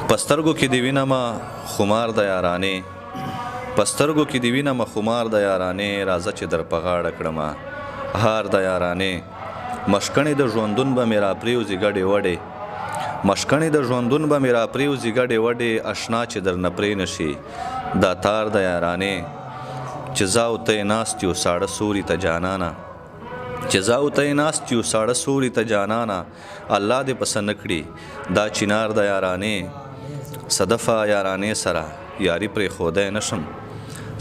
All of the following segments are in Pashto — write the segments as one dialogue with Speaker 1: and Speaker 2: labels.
Speaker 1: پسترګو کې دی وینم خمار د یارانې پسترګو کې دی وینم خمار د یارانې راځه چې در په غاړه کړم هار د یارانې مشکڼې د ژوندون به مې راپرېوځي ګډې وډې مشکڼې د ژوندون به مې راپرېوځي ګډې وډې اشنا چې در نه پرې نشي دا تار د یارانې چې زاو ته یې ناست یو ساړه سوري ته جانانه چې زاو ته یې ناست یو ساړه سوري ته جانانه الله دې پسند کړي دا چنار د یارانې صدفه یارانې سره یاري پرې ښودی نشم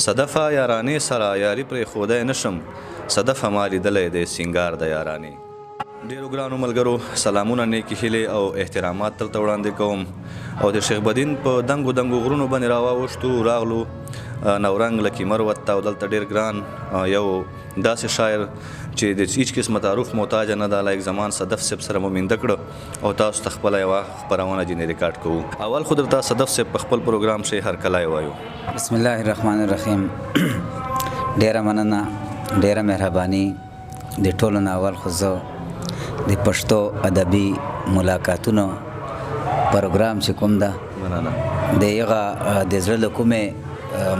Speaker 1: صدفه یارانې سره یاري پرې ښودی نشم صدفه ما لیدلی دی سینګار د یارانې ډیرو ګرانو ملګرو سلامونه نیکې هیلې او احترامات درته وړاندې کوم او د شیخ بدین په دنګو دنګو غرونو باندې راواوښتو راغلو نورنګ لکي مروت ته او دلته ډېر ګران یو داسې شاعر چې د هیڅ قسمه تعارف محتاج نه ده لایک زمان صدف صاحب سره مو مینده کړه او تاسو ته خپله یوه خپرونه ځینې ریکارډ کوو اول خو درته صدف صاحب په خپل پروګرام شی هرکلی وایو
Speaker 2: بسم الله الرحمن الرحیم ډیره مننه ډیره مهرباني د ټولو نه اول خو زه د پښتو ادبي ملاقاتونو پروګرام چې کوم ده
Speaker 1: مننه
Speaker 2: د هغه د زړه له کومې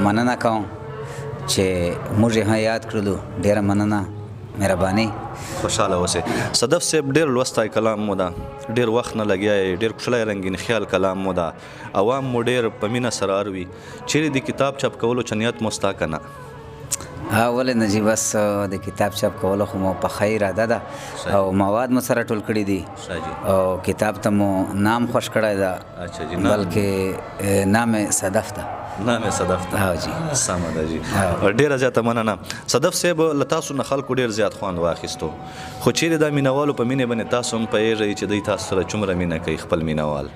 Speaker 2: مننه کوم چې موږ یې یاد کړلو ډیره مننه مهرباني
Speaker 1: خوشحاله اوسئ صدف صاحب ډېر لوستی کلام مو ده ډېر وخت نه لګیا یې ډېر کوچلی رنګین خیال کلام مو ده عوام مو ډېر په مینه سره اروي چیرې د کتاب چاپ کولو چنیت مو ستا که نه
Speaker 2: ولې نه جي بس د کتاب چاپ کولو خو مو په ښه اراده ده او مواد مو سره ټول کړي دي او کتاب ته مو نام خوښ کړی ده بلکې نام صدف ده
Speaker 1: نام صدف ده
Speaker 2: ها جی
Speaker 1: سمه ده جی ډېره زیاته مننه صدف صاحب له تاسو نه خلکو ډېر زیات خوند واخیستو خو چیرې دا مینوالو په مینې باندې تاسو هم پوهېږئ چې دوی تاسو سره څومره مینه کوي خپل مینوال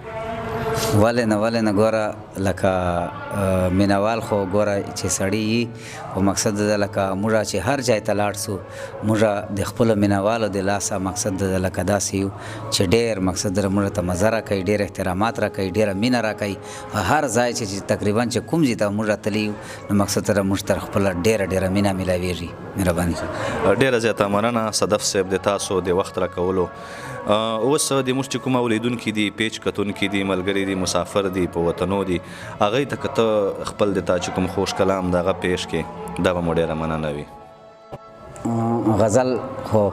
Speaker 2: ولې نه ګوره لکه مینوال خو ګوره چې سړی یي خو مقصد ده لکه موږ چې هر ځای ته لاړ سو موږ د خپلو مینوالو د لاسه مقصد ده لکه داسې یو چې ډېر مقصد ده موږ ته مزه راکوي ډېر احترامات راکوي ډېره مینه راکوي هر ځای چې تقریبا چې کوم ځای ته موږ تللي یو نو مقصد ده موږ تر خپله ډېره مینه میلاویږي مهرباني
Speaker 1: ډېره زیاته مننه صدف صاحب د تاسو د وخت راکولو اوس د موږ چې کوم اولیدونکي دي پیچ کتونکي دي ملګري دي مسافر دي په وطنو دي هغوی ته که ته خپل د تا چې کوم خوږ کلام د هغه پیش کې دا به مو ډېره مننه وي
Speaker 2: غزل خو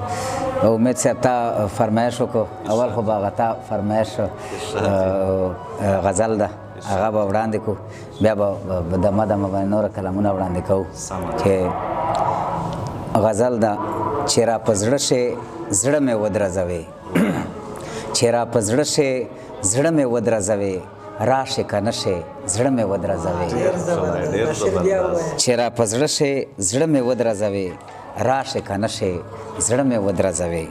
Speaker 2: امید صاحب تا فرمایش وکړو اول خو به هغه تا فرمایش غزل ده هغه به وړاندې کړو بیا به دمه باندې نوره کلامونه وړاندې کوو چې غزل ده چې را په زړه شې زړه مې ودرځوې چې را په زړه شې زړه مې ودرځوې راشې که نه شې زړه مې ودرځوې چې را په زړه شې زړه مې ودرځوې راشې که نه شې زړه مې ودرځوې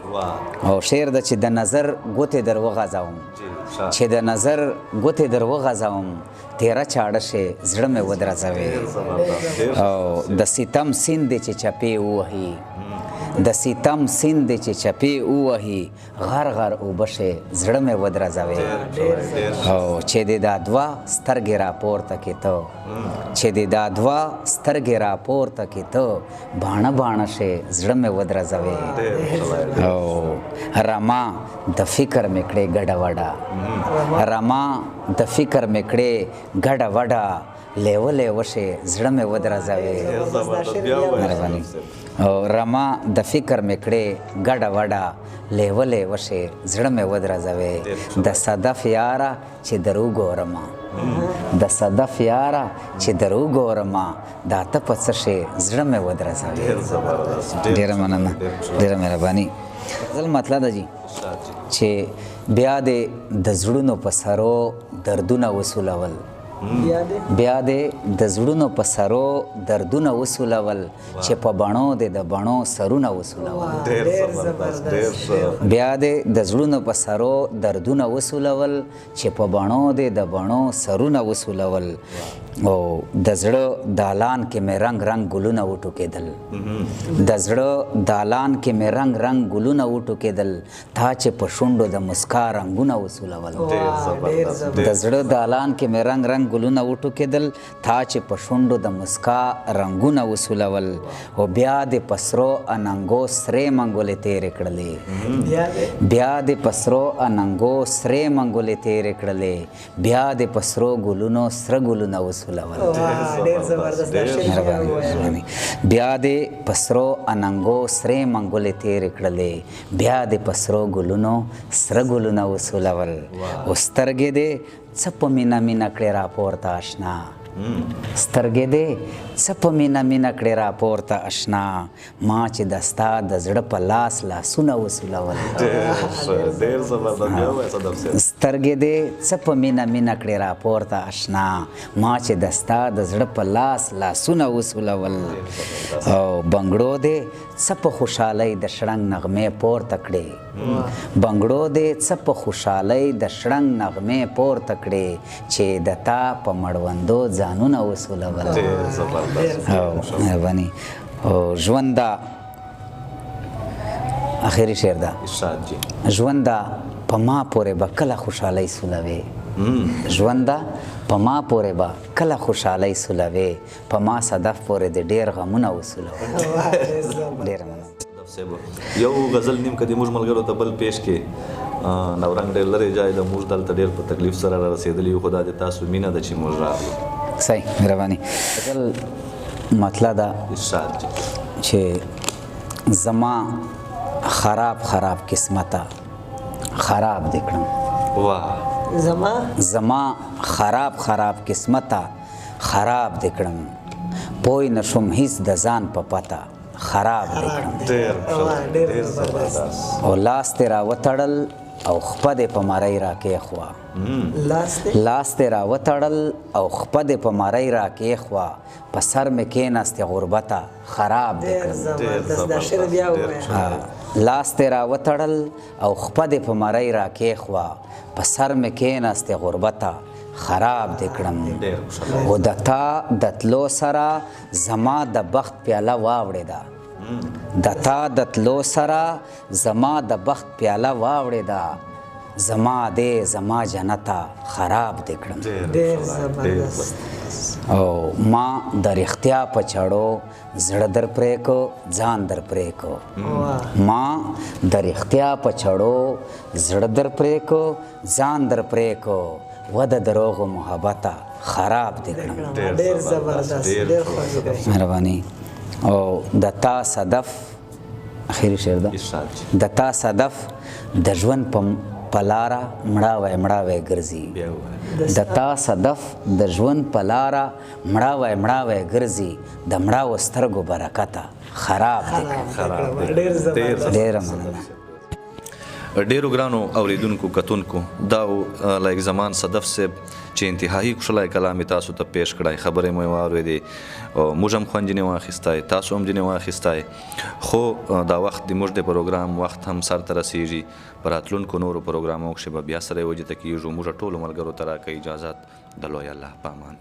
Speaker 2: او شعر ده چې د نظر ګوتې در وغځوم چې د نظر ګوتې در وغځوم تیره چاړه شې زړه مې ودرځوې او د ستم سیند دی چې چپې ووهي د ستم سیند دی چې چپې ووهي غر غر اوبه شې زړه مې ودرځوې او چې د دا دوه سترګې راپورته کې ته چې د دا دوه سترګې راپورته کې ته باڼه باڼه شې زړه مې ودرځوې او رما د فکر مې کړې ګډه وډه رما د فکر مې کړې ګډه وډه لیوه لیوه شې زړه مې ودرځوې مهرباني او رما د فکر مې کړې ګډه وډه لیوه لیوه شې زړه مې ودرځوې د صدف یاره چې در وګورمه د صدف یاره چې در وګورمه دا ته په څه شې زړه مې ودرځوې ډېره مننه ډېره مهرباني غزل مطلب ده جي چې بیا دې د زړونو په سرو دردونه وسولول بیا دې د زړونو په سرو دردونه وسولول چې په بڼو دې د بڼو سرونه وسولول بیا دې د زړونو په سرو دردونه وسولول چې په بڼو دې د بڼو سرونه وسولول او د زړه دالان کې مې رنگ رنگ ګلونه وټوکېدل د زړه دالان کې مې رنگ رنگ ګلونه وټوکېدل تا چې په شونډو د مسکا رنګونه وسولول د زړه دالان کې مې رنگ رنگ ګلونه وټوکېدل تا چې په شونډو د مسکا رنګونه وسولول او بیا دې په سرو اننګو سرې منګولې تېرې کړلې بیا دې په سرو اننګو سرې منګولې تېرې کړلې بیا دې په سرو ګلونو سره ګلونه وسولول بیا دې په سرو اننګو سرې منګولې تېرې کړلې بیا دې په سرو ګلونو سره ګلونه وسولول او سترګې دې څه په مینه مینه کړې راپورته اشنا سترګې دې څه په مینه مینه کړې راپورته اشنا ما چې د ستا د زړه په لاس لاسونه وسولول سترګې دې څه په مینه مینه کړې راپورته اشنا ما چې د ستا د زړه په لاس لاسونه وسولول او بنګړو دې څه په خوشحالۍ د شړنګ نغمې پورته کړې بنګړو دې څه په خوشحالۍ د شړنګ نغمې پورته کړې چې د تا په مړوندو ځانونه وسولول مهرباني او ژونده اخري شعر ده ژونده په ما پورې به کله خوشحالۍ سولوې ژونده په ما پورې به کله خوشحالۍ سولوې په ما صدف پورې د ډېر غمونه وسولول ډېره مننه
Speaker 1: یو غزل نیم کدي موږ ملګرو ته بل پیش کې نورنګ ډېر لرې ځای د موږ دلته ډېر په تکلیف سره را رسېدلي یو خو دا د تاسو مینه ده چې موږ راغلو
Speaker 2: صحیح مهرباني غزل مطلب ده چې زما خراب خراب قسمته خراب دې کړم
Speaker 1: واه
Speaker 2: زما خراب خراب قسمته خراب دې کړم پوی نشم هیڅ د ځان په پته خراب دې کړم او لاس دې را وتړل او خپه دې په مرۍ را کېښوه لاس دې را وتړل او خپه دې په مرۍ را کېښوه په سر مې کېناستې غربته خراب دې کړم لاس دې را وتړل او خپه دې په مرۍ را کېښوه په سر مې کېناستې غربته خراب دې کړم او د تا د تلو سره زما د بخت پیاله واوړېده د تا د تلو سره زما د بخت پیاله واوړېده زما دې زما جنته خراب دې کړم او ما د رښتیا په چړو زړه در پرې کو ځان در پرې کو ما د رښتیا په چړو زړه در پرې کو ځان در پرې کو و د دروغو محبته خراب دې کړم مهرباني او د تا صدف اخري شعر ده د تا صدف د ژوند په لاره مړاوی مړاوی ګرځي د تا صدف د ژوند په لاره مړاوی مړاوی ګرځي د مړاو سترګو برکته خراب دې کړم ډېره مننه
Speaker 1: ډیرو ګرانو اوریدونکو کتونکو دا لایک زمان صدف صاحب چې انتهایی خوشاله کلام تاسو ته پیش کړای خبرې مې واورېدې موږ هم خوند ځینې واخیستی تاسو هم ځینې واخیستی خو دا وخت د موږ د پروګرام وخت هم سر ته رسیږي په راتلونکو نورو پروګرامونو کښې به بیا سره یو وجې ته کېږو موږ ټولو ملګرو ته راکوي اجازت د لوی الله په امان